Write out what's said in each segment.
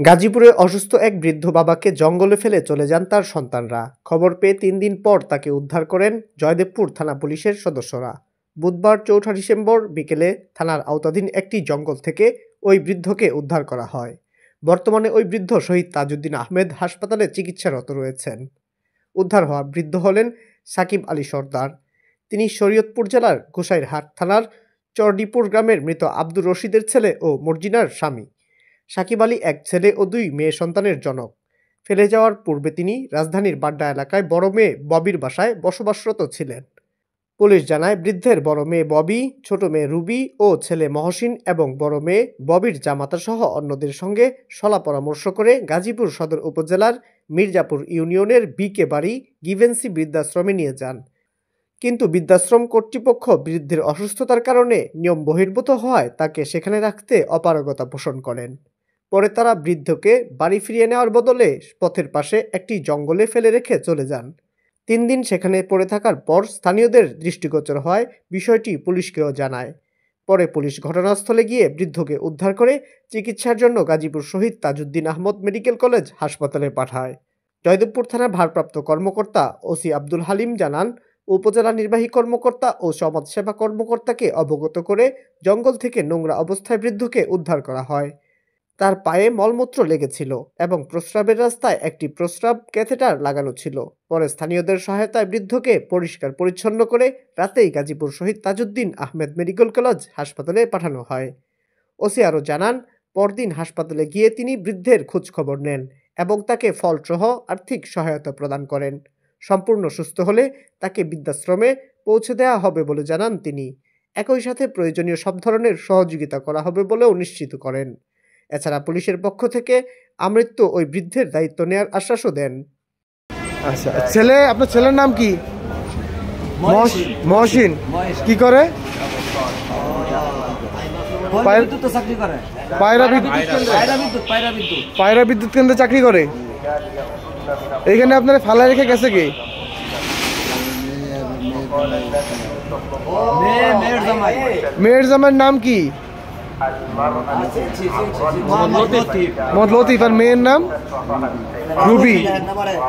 গাজীপুরে অসুস্থ এক বৃদ্ধ বাবাকে জঙ্গলে ফেলে চলে যান তার সন্তানরা। খবর পেয়ে ৩ দিন পর তাকে উদ্ধার করেন জয়দেবপুর থানা পুলিশের সদস্যরা। বুধবার ৪ ডিসেম্বর বিকেলে থানার আওতাধীন একটি জঙ্গল থেকে ওই বৃদ্ধকে উদ্ধার করা হয়। বর্তমানে ওই বৃদ্ধ শহীদ তাজউদ্দিন আহমেদ হাসপাতালে চিকিৎসারত রয়েছেন। উদ্ধার হওয়া বৃদ্ধ হলেন সাকিব আলী সর্দার। তিনি শরীয়তপুর জেলার গোসাইরহাট থানার চরডিপুর গ্রামের মৃত আব্দুর রশিদের ছেলে ও মর্জিনার স্বামী। সাকিব আলী এক ছেলে ও ২ মেয়ে সন্তানের জনক। ফেলে যাওয়ার পূর্বে তিনি রাজধানীর বাড্ডা এলাকায় বড় মেয়ে ববির বাসায় বসবাসরত ছিলেন। পুলিশ জানায়, বৃদ্ধের বড় মেয়ে ববি, ছোট মেয়ে রুবি ও ছেলে মহসিন এবং বড় মেয়ে ববির জামাতাসহ অন্যদের সঙ্গে সলা পরামর্শ করে গাজীপুর সদর উপজেলার মির্জাপুর ইউনিয়নের বিকে বাড়ি গিভেন্সি বৃদ্ধাশ্রমে নিয়ে যান। কিন্তু বৃদ্ধাশ্রম কর্তৃপক্ষ বৃদ্ধের অসুস্থতার কারণে নিয়ম বহির্ভূত হওয়ায় তাকে সেখানে রাখতে অপারগতা পোষণ করেন। পরে তারা বৃদ্ধকে বাড়ি ফিরিয়ে নেওয়ার বদলে পথের পাশে একটি জঙ্গলে ফেলে রেখে চলে যান। ৩ দিন সেখানে পড়ে থাকার পর স্থানীয়দের দৃষ্টিগোচর হয় বিষয়টি পুলিশকেও জানায়। পরে পুলিশ ঘটনাস্থলে গিয়ে বৃদ্ধকে উদ্ধার করে চিকিৎসার জন্য গাজীপুর শহীদ তাজউদ্দিন আহমদ মেডিকেল কলেজ হাসপাতালে পাঠায়। জয়দেবপুর থানার ভারপ্রাপ্ত কর্মকর্তা ওসি আব্দুল হালিম জানান, উপজেলা নির্বাহী কর্মকর্তা ও সমাজসেবা কর্মকর্তাকে অবগত করে জঙ্গল থেকে নোংরা অবস্থায় বৃদ্ধকে উদ্ধার করা হয়। তার পায়ে মলমূত্র লেগেছিল এবং প্রস্রাবের রাস্তায় একটি প্রস্রাব ক্যাথেটার লাগানো ছিল। পরে স্থানীয়দের সহায়তায় বৃদ্ধকে পরিষ্কার পরিচ্ছন্ন করে রাতেই গাজীপুর শহীদ তাজউদ্দিন আহমেদ মেডিকেল কলেজ হাসপাতালে পাঠানো হয়। ওসি আরও জানান, পরদিন হাসপাতালে গিয়ে তিনি বৃদ্ধের খোঁজ খবর নেন এবং তাকে ফলসহ আর্থিক সহায়তা প্রদান করেন। সম্পূর্ণ সুস্থ হলে তাকে বৃদ্ধাশ্রমে পৌঁছে দেওয়া হবে বলে জানান তিনি। একই সাথে প্রয়োজনীয় সব ধরনের সহযোগিতা করা হবে বলেও নিশ্চিত করেন। এছাড়া পুলিশের পক্ষ থেকে আমৃত্যু ওই বৃদ্ধের দায়িত্ব নেওয়ার আশ্বাসও দেন। আচ্ছা, আপনার ছেলের নাম কি? মহসিন। কি করে? পায়রা বিদ্যুৎ কেন্দ্রে চাকরি করে। এইখানে আপনারা ফালা রেখে গেছে কি? মেয়ের জামাইয়ের নাম কি? মোহাম্মদ লতিফ। আর মেয়ের নাম রুবি।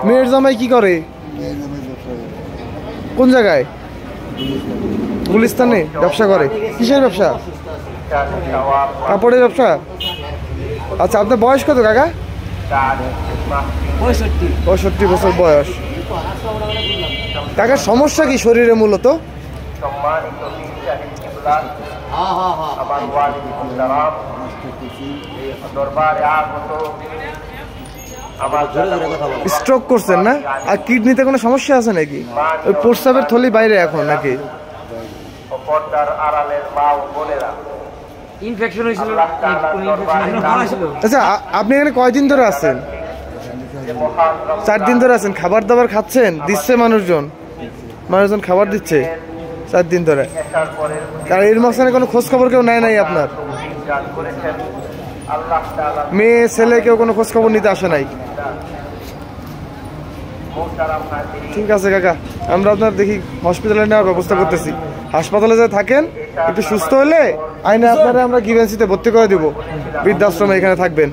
মেয়ের জামাই কি করে? কোন জায়গায়? গুলিস্তানে ব্যবসা করে। কিসের ব্যবসা? কাপড়ের ব্যবসা। আচ্ছা, আপনার বয়স কত কাকা? 65 বছর বয়স। কাকার সমস্যা কি শরীরে মূলত? স্ট্রোক করছেন না? আর কিডনিতে কোনো সমস্যা আছে নাকি? ওই প্রস্রাবের থলি বাইরে এখন নাকি? আচ্ছা, আপনি এখানে কয়দিন ধরে আছেন? 4 দিন ধরে আছেন। খাবার দাবার খাচ্ছেন? দিচ্ছে মানুষজন খাবার দিচ্ছে 4 দিন ধরে। আর এর মাঝখানে কোনো খোঁজ খবর কেউ নেয় নাই আপনার? মেয়ে ছেলে কেউ কোনো খোঁজ খবর নিতে আসে নাই? ঠিক আছে কাকা, আমরা আপনার দেখি হসপিটালে নেওয়ার ব্যবস্থা করতেছি। হাসপাতালে যা থাকেন, একটু সুস্থ হলে আইনে আপনারা আমরা গিভেন্সিতে ভর্তি করে দিব। বৃদ্ধাশ্রমে এখানে থাকবেন।